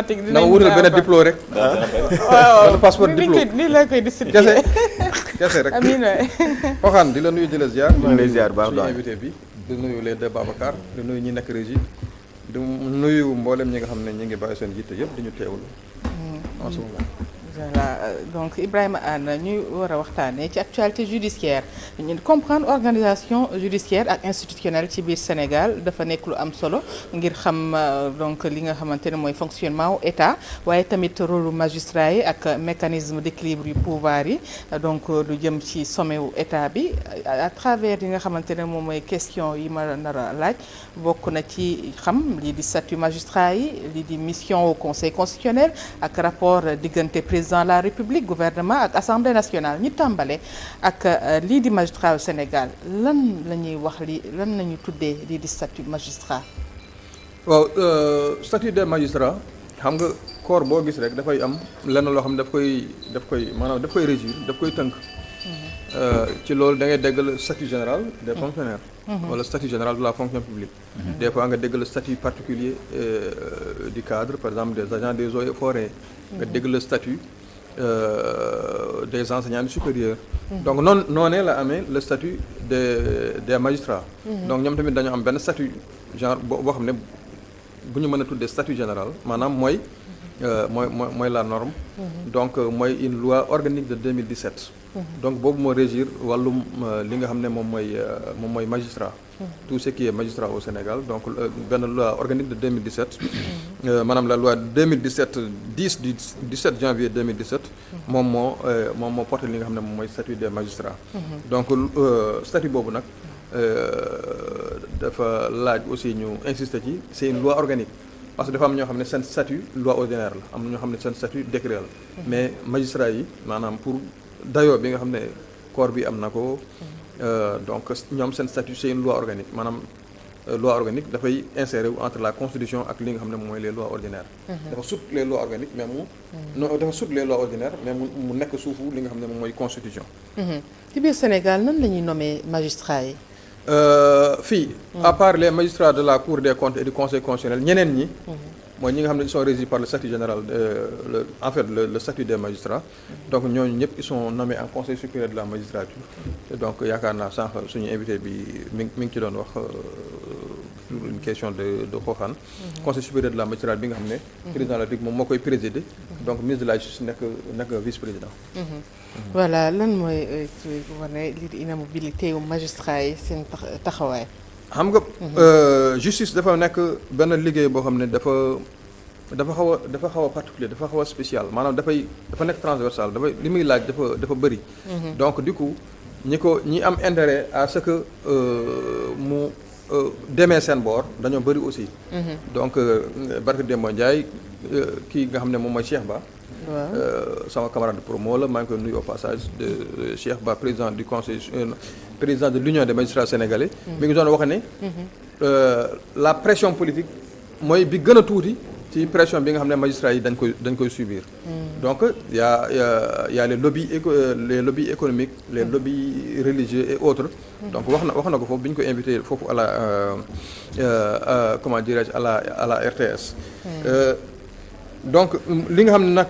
na ma wutal benn diplôme rek. waaw benn passeport diplôme nii la koy distribué. kese rek. amiin waay. Foxaan di la nuyu di la ziar. maa ngi lay ziar baax suñu invité bi di nuyu les deux Babacar di nuyu ñi nekk régie di nuyu mboolem ñi nga xam ne ñi ngi bàyyi seen yitte yëpp di ñu teewlu. en ce moment. Voilà donc Ibrahima Anne ñu war a waxtaanee ci actualité judiciaire ñu comprendre organisation judiciaire ak institutionnelle ci biir Sénégal dafa nekk lu am solo ngir xam donc li nga xamante ne mooy fonctionnement wu état waaye tamit rôle magistrat yi ak mécanisme d'équilibre yu pouvoir yi donc lu jëm ci sommet wu état bi à travers yi nga xamante ne moom mooy question yi ma nar a laaj bokk na ci xam lii di statut magistrat yi lii di mission au conseil constitutionnel ak rapport diggante président de la République gouvernement ak assemblée nationale ñu tàmbale ak lii di magistrat au Sénégal lan la ñuy wax lan la ñuy tuddee lii di statut magistrat. waaw statut des magistrats xam nga corps boo gis rek dafay am lenn loo xam ne daf koy maanaam daf koy régir daf koy tënk. ci loolu da ngay dégg le statut général des fonctionnaires. wala statut général de la fonction publique. des fois nga dégg le statut particulier du cadre par exemple des agents des eaux et forêts. nga dégg le statut des enseignants supérieurs. donc noonee la amee le statut des magistrats. donc ñoom tamit dañu am benn statut genre boo xam ne bu ñu mën a tuddee statut général maanaam mooy la norme. donc mooy une loi organique de 2017. donc boobu moo régir wàllum li nga xam ne moom mooy magistrat. tout ce qui est magistrat au Sénégal donc benn loi organique de 2017. maanaam la loi 2017 10 du 17 janvier 2017. moom moo porté li nga xam ne moom mooy statut des magistrats. donc statut boobu nag dafa laaj aussi ñu insister ci c'est une loi organique. parce que dafa am ñoo xam ne seen statut loi ordinaire la am na ñoo xam ne seen statut décret la. mais magistrat yi maanaam pour dayoo bi nga xam ne corps bi am na ko. donc ñoom seen statut c'est une loi organique maanaam loi organique dafay insérer entre la constitution ak li nga xam ne mooy les lois ordinaires. dafa sut les lois organiques mais dafa sut les lois ordinaires mais mu nekk suufu li nga xam ne moom mooy constitution. ci biir Sénégal nan la ñuy nommer magistrat yi. fii à part les magistrats de la Cour des comptes et du Conseil constitutionnel ñeneen ñi. mooy ñi nga xam ne ils sont régis par le statut général le statut des magistrats donc ñooñu ñëpp ils sont nommés en conseil supérieur de la magistrature donc yaakaar naa sànq suñu invité bi mi ngi ci doon wax une question de Fofane. conseil supérieur de la magistrature bi nga xam ne. président de la République moom moo koy présider. donc ministre de la justice nekk vice président. voilà lan mooy wane lii di inamobilité yu magistrat yi seen taxawaay. xam nga justice dafa nekk benn liggéey boo xam ne dafa xaw a particulier dafa xaw a spécial maanaam dafa nekk transversal li muy laaj dafa bëri. donc du coup ñi am intérêt à ce que mu demee seen boor dañoo bëri aussi. donc barke Demba Ndiaye kii nga xam ne moom mooy Cheikh Ba. sama camarade de promo la maa ngi koy nuyu au passage de Cheikh Ba président du conseil président de l'union des magistrats sénégalais. mi ngi doon wax ne. la pression politique mooy bi gën a tuuti ci pression bi nga xam ne magistrats yi dañ koy subir. donc y a les lobbies économiques les lobbies religieux et autres. donc wax na ko foofu bi ñu ko invité foofu à la comment dirais-je à la RTS. donc li nga xam ne nag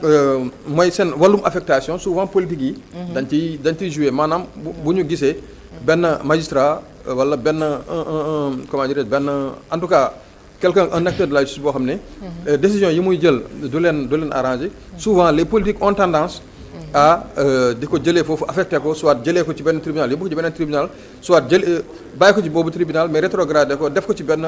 mooy seen wàllum affectation souvent politique yi. dañ ciy jouer maanaam bu ñu gisee benn magistrat wala benn comment dirais-je benn en tout cas un acteur de la justice boo xam ne. décision yi muy jël du leen arranger. souvent les politiques ont tendance à di ko jëlee foofu affecté ko soit jëlee ko ci benn tribunal yóbbu ko ci beneen tribunal soit bàyyi ko ci boobu tribunal mais rétrogradé ko def ko ci benn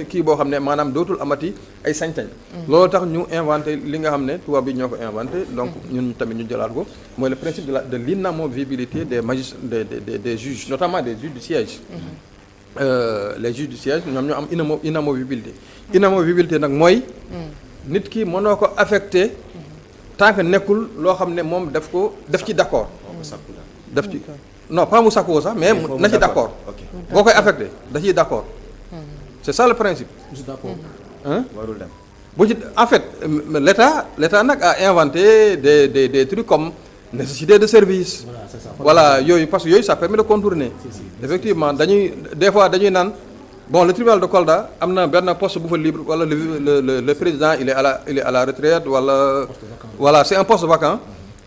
kii boo xam ne maanaam dootul amati ay sañ-sañ. loolu tax ñu inventé li nga xam ne tubaab bi ñoo ko inventé donc ñun tamit ñu jëlaat ko mooy le principe de l'inamovibilité des juges notamment des juges du siège. Les juges du siège ñoom ñoo am inamovibilité. inamovibilité nag mooy. nit ki mënoo ko affecté. tant que nekkul loo xam ne moom daf ci d'accord. daf ci non pas mu sakku sax mais na ci d'accord. boo koy affecté da ciy d'accord. c'est ça le principe. warul dem. bu ci en fait l'état nag a inventé des trucs comme nécessité de service. voilà yooyu parce que yooyu ça permet de contourner. effectivement des fois dañuy naan bon le tribunal de Kolda am na benn poste bu fa libre wala le président il est à la retraite wala voilà c'est un poste vacant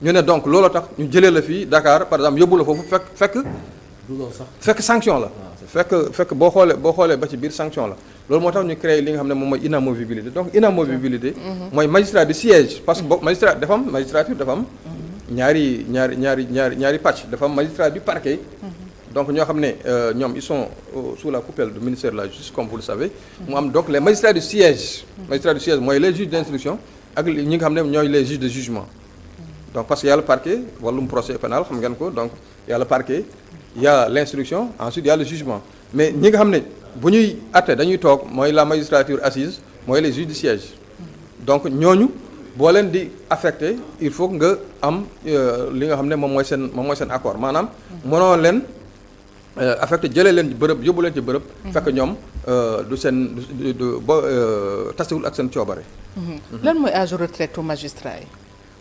ñu ne donc loolu tax ñu jëlee la fii Dakar par exemple yóbbu la foofu fekk sanction la fekk boo xoolee ba ci biir sanction la loolu moo tax ñu créé li nga xam ne moom mooy inamovibilité donc inamovibilité mooy magistrat de siège parce que magistrature dafa am ñaari pàcc dafa am magistrat du parquet donc ñoo xam ne ñoom ils sont sous la coupelle du ministère de la justice comme vous le savez mu am donc les magistrats du siège mooy les juges d'instruction ak ñi nga xam ne ñooy les juges de jugement donc parce que y a le parquet wàllum procès pénal xam ngeen ko donc y a le parquet y a l'instruction ensuite y a le jugement mais ñi nga xam ne bu ñuy àtte dañuy toog mooy la magistrature assise mooy les juges du siège donc ñooñu boo leen di affecté il faut nga am li nga xam ne moom mooy seen accord maanaam mënoo leen affecté jëlee leen bërëb yóbbu leen ci bërëb fekk ñoom du seen tasewul ak seen coobare. lan mooy âge retraite u magistrat yi.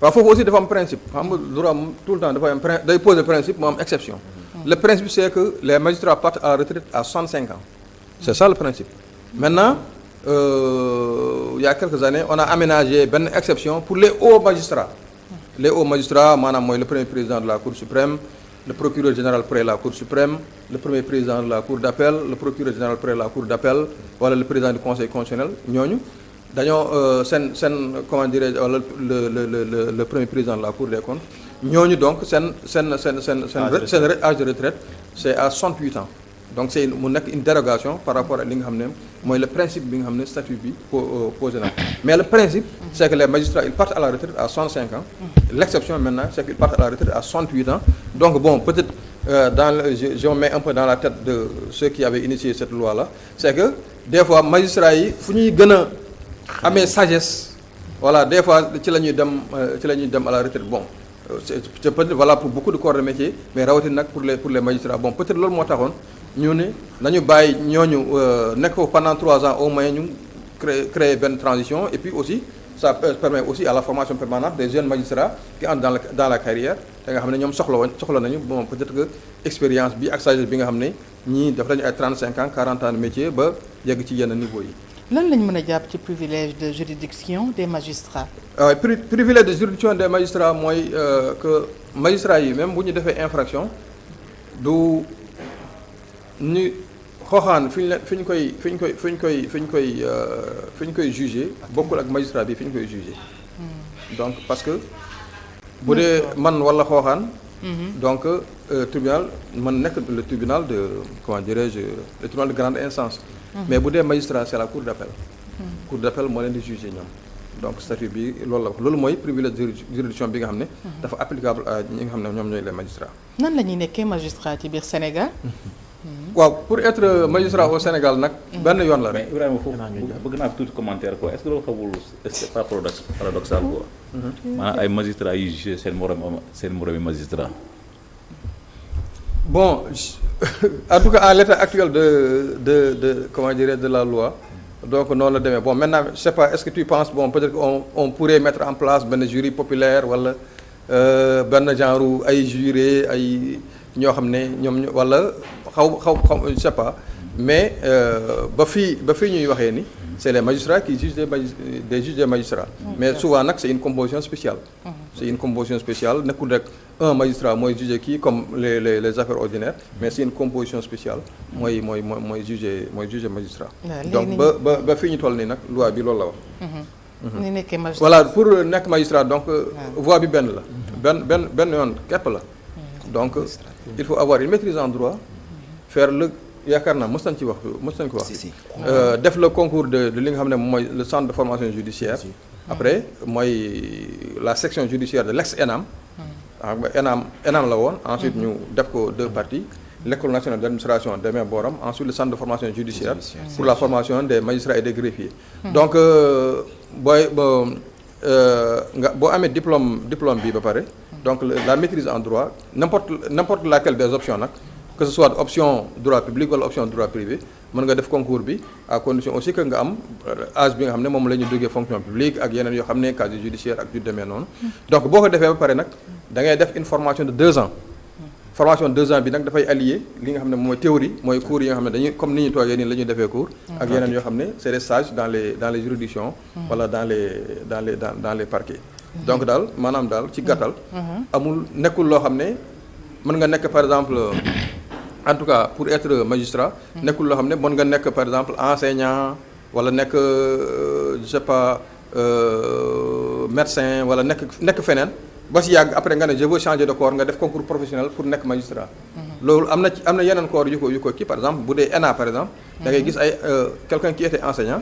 waaw foofu aussi dafa am principe xam nga droit tout le temps dafa am day poser principe mu am exception. Le principe c'est que les magistrats partent à la retraite à 65 ans. C'est ça le principe. Maintenant il y a quelques années on a aménagé benn exception pour les hauts magistrats. Les hauts magistrats maanaam mooy le premier président de la Cour suprême, le procureur général près la Cour suprême, le premier président de la Cour d'appel, le procureur général près la Cour d'appel wala le président du conseil constitutionnel ñooñu dañoo seen comment dirais wala le premier président de la Cour des comptes ñooñu donc seen âge de retraite c'est à 68 ans donc c'est mu nekk une dérogation par rapport à li nga xam ne mooy le principe bi nga xam ne statut bi posé na mais le principe c'est que les magistrats ils partent à la retraite à 65 ans l'exception maintenant c'est qu'ils partent à la retraite à 68 ans donc bon peut-être je me mets un peu dans la tête de ceux qui avaient initié cette loi là c'est que des fois magistrats yi fu ñuy gën a amee sagesse voilà des fois ci la ñuy dem à la retraite bon c'est peut-être valable pour beaucoup de corps de métier mais rawatina nag pour les magistrats bon peut-être loolu moo taxoon ñu ne nañu bàyyi ñooñu nekk foofu pendant 3 ans au moins ñu créer benn transition et puis aussi ça permet aussi à la formation permanente des jeunes magistrats qui entrent dans la carrière te nga xam ne ñoom soxla nañu bon peut-être que expérience bi ak sagesse bi nga xam ne ñii def nañu ay 35 ans 40 ans de métier ba yegg ci yenn niveau yi. lan lañ mën a jàpp ci privilège de juridiction des magistrats. Privilège de juridiction des magistrats mooy que magistrats yi même bu ñu defee infraction du ñu xooxaan fi ñu koy juger bokkul ak magistrat bi fi ñu koy juger donc parce que bu dee man wala xooxaan donc tribunal man nekk le tribunal de comment dirais-je le tribunal de grande instance mais bu dee magistrat c'est la cour d'appel cour d'appel moo leen di juger ñoom donc statut bi loolu la wax loolu mooy privilège de juridiction bi nga xam ne dafa applicable à ñi nga xam ne ñoom ñooy les magistrats. nan la ñuy nekkee magistrat ci biir Sénégal. waaw pour être magistrat au Sénégal nag. benn yoon la rek. mais Ibrahima foofu bëgg naa tuuti commentaire quoi est-ce que loolu xamul c'est pas paradoxal quoi. maanaam ay magistrats yi jugé seen moromi magistrat. bon en tout cas à l'état actuel de comment dirais de la loi donc noonu la demee bon maintenant je sais pas est-ce que tu penses bon peut-être on pourrait mettre en place benn jury populaire wala benn genre ay jurés ay ñoo xam ne ñoom wala xaw je sais pas mais ba fii ñuy waxee ni c'est les magistrats qui jugent des juges des magistrats mais souvent nag c'est une composition spéciale nekkul rek un magistrat mooy juger kii comme les affaires ordinaires mais c'est une composition spéciale mooy juger magistrat donc ba fii ñu toll nii nag loi bi loolu la wax ni nekkee magistrat voilà pour nekk magistrat donc voie bi benn la benn yoon képp la donc il faut avoir une maîtrise en droit faire le yaakaar naa mos nañ ko wax def le concours de li nga xam ne mooy le centre de formation judiciaire après mooy la section judiciaire de l'ex-ENAM ENAM la woon ensuite ñu def ko 2 parties l'école nationale d'administration demee booram ensuite le centre de formation judiciaire pour la formation des magistrats et des greffiers donc boo amee diplôme bi ba pare donc la maîtrise en droit n'importe laquelle des options nag que ce soit option droit public wala option droit privé mën nga def concours bi à condition aussi que nga am âge bi nga xam ne moom la ñu duggee fonction publique ak yeneen yoo xam ne casier judiciaire ak yu demee noonu donc boo ko defee ba pare nag da ngay def une formation de 2 ans formation 2 ans bi nag dafay allier li nga xam ne mooy théorie mooy cours yi nga xam ne dañuy comme ni ñu toogee nii la ñuy defee cours ak yeneen yoo xam ne c'est des stages dans les juridictions wala dans les parquets donc daal maanaam daal ci gàttal amul nekkul loo xam ne mën nga nekk par exemple en tout cas pour être magistrat nekkul loo xam ne mën nga nekk par exemple enseignant wala nekk je sais pas médecin wala nekk feneen ba si yàgg après nga ne je veux changer de corps nga def concours professionnel pour nekk magistrat loolu am na yeneen corps yu ko kii par exemple bu dee ENA par exemple da ngay gis ay quelqu'un qui était enseignant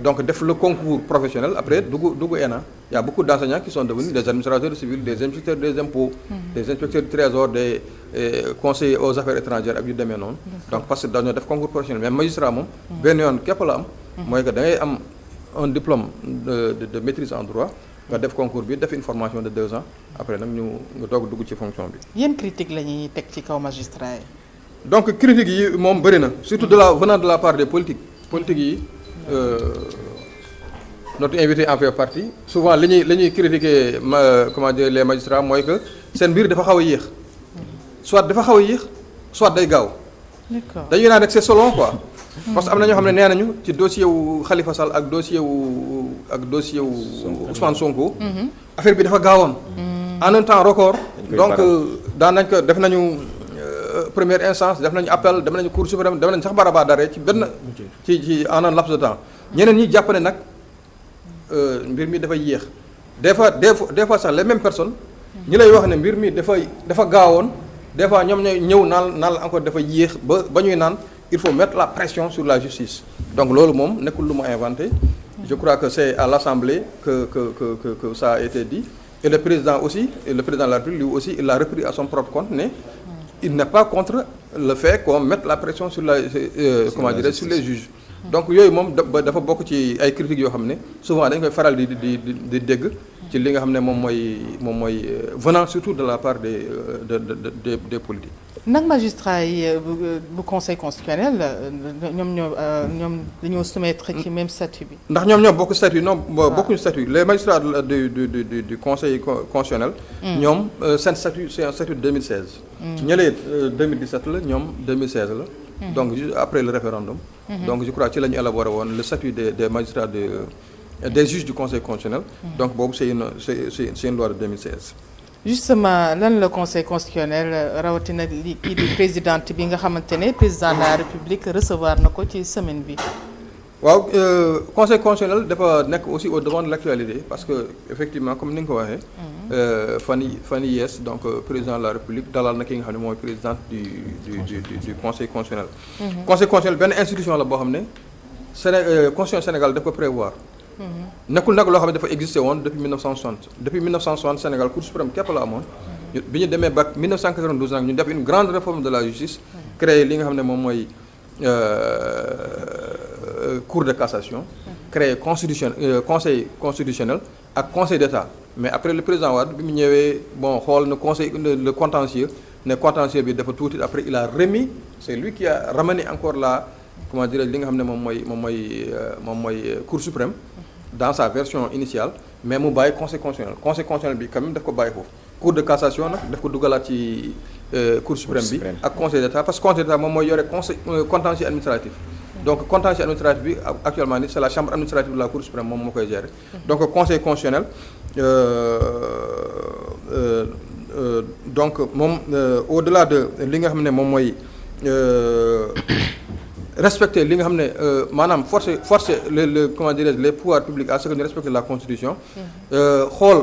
donc def le concours professionnel après dugg ENA y a beaucoup d'enseignants qui sont devenus des administrateurs civils des inspecteurs des impôts des inspecteurs du trésor des conseillers aux affaires étrangères ak yu demee noonu donc parce que dañoo def concours professionnel mais magistrat moom benn yoon képp la am mooy que da ngay am un diplôme de maîtrise en droit nga def concours bi def une formation de 2 ans après nag nga doog dugg ci fonction bi. yéen critique la ñuy teg ci kaw magistrat yi. donc critique yi moom bëri na surtout venant de la part des politiques yi notre invité en fait partie souvent li ñuy critiquer comment dire les magistrats mooy que seen mbir dafa xaw a yéex soit dafa xaw a yéex soit day gaaw. d'accord dañuy naan rek c'est selon quoi. parce que am na ñoo xam ne nee nañu ci dossier wu Khalifa Sall ak dossier wu Ousmane Sonko. affaire bi dafa gaawoon. en un temps record. donc daan nañ ko def nañu première instance def nañu appel def nañu cour suprême def nañu sax baraba d'arrêt ci en un laps de temps. ñeneen ñi jàpp ne nag mbir mi dafa yéex des fois sax les mêmes personnes. ñi lay wax ne mbir mi dafa gaawoon des fois ñoom ñooy ñëw naan la encore dafa yéex ba ñuy naan. il faut mettre la pression sur la justice donc loolu moom nekkul lu mu inventé je crois que c'est à l'Assemblée que ça a été dit et le président de la République lui aussi il l'a repris à son propre compte ne il n'est pas contre le fait qu'on mette la pression sur sur les juges donc yooyu moom dafa bokk ci ay critiques yoo xam ne souvent dañ koy faral di dégg ci li nga xam ne moom mooy venant surtout de la part des politiques. nag magistrat yi bu conseil constitutionnel ñoom dañoo soumettre ci même statut bi. ndax ñoom ñoo bokk statut non bokkuñu statut les magistrats du conseil constitutionnel. ñoom seen statut c'est un statut de 2016. ñëlee 2017 la ñoom 2016 la. donc juste après le référendum. donc je crois ci la ñu élaboré woon le statut des magistrats des juges du conseil constitutionnel. donc boobu c'est une loi de 2016. justement lan la conseil constitutionnel rawatina kii di présidente bi nga xamante ne président de la république recevoir na ko ci semaine bi. waaw conseil constitutionnel dafa nekk aussi au devant de l'actualité parce que effectivement comme ni nga ko waxee. fan yii yees donc président de la république dalal na ki nga xam ne mooy présidente du conseil constitutionnel. conseil constitutionnel benn institution la boo xam ne constitution Sénégal daf ko prévoir. nekkul nag loo xam ne dafa existé woon depuis 1960 Sénégal Cour suprême képp la amoon bi ñu demee ba 1992 nag ñu def une grande réforme de la justice créer li nga xam ne moom mooy cour de cassation créer conseil constitutionnel ak conseil d'État mais après le président Wade bi mu ñëwee xool na conseil le contentieux bi dafa tuuti après il a remis c'est lui qui a ramené encore comment dire li nga xam ne moom mooy cour suprême dans sa version initiale mais mu bàyyi conseil constitutionnel bi quand même daf ko bàyyi foofu cour de cassation nag daf ko dugalaat ci cour suprême bi ak conseil d'État parce que conseil d'État moom mooy yore contentieux administratif donc contentieux administratif bi actuellement ni c'est la chambre administrative de la cour suprême moom moo koy gérer donc conseil constitutionnel donc moom au-delà de li nga xam ne moom mooy respecter li nga xam ne maanaam forcer comment dirais-je les pouvoirs publics à ce que ñu respecte la constitution xool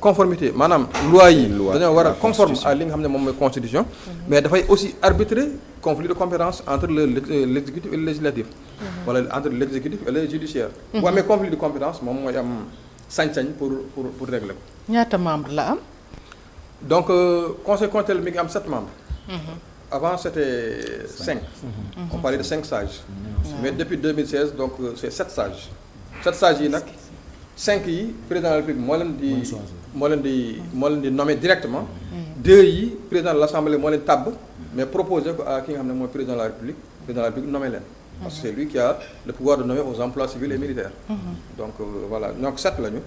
conformité maanaam loi yi dañoo war a conforme à li nga xam ne moom mooy constitution mais dafay aussi arbitrer conflit de compétence entre l'exécutif et le législatif wala entre l'exécutif et le judiciaire bu amee conflit de compétence moom mooy am sañ-sañ pour régler ko ñaata membre la am donc conseil constitutionnel mi ngi am 7 membres avant c'était 5 on parlait de 5 sages mais depuis 2016 donc c'est 7 sages 7 sages yi nag 5 yi président de la République moo leen di nommer directement 2 yi président de l'Assemblée moo leen tabb mais proposé ko à ki nga xam ne mooy président de la République nommer leen parce que c'est lui qui a le pouvoir de nommer aux emplois civils et militaires. Donc voilà ñoo 7 lañu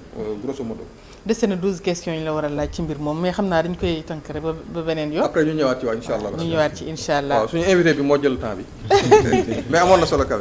grosso modo. dese na 12 questions yi la war a laaj ci mbir moom mais xam naa dañ koy tënk rek ba beneen yoon. après ñu ñëwaat ci waa incha allah. ñu ñëwaat ci incha allah waaw suñu invité bi moo jël temps bi mais amoon na solo quand même.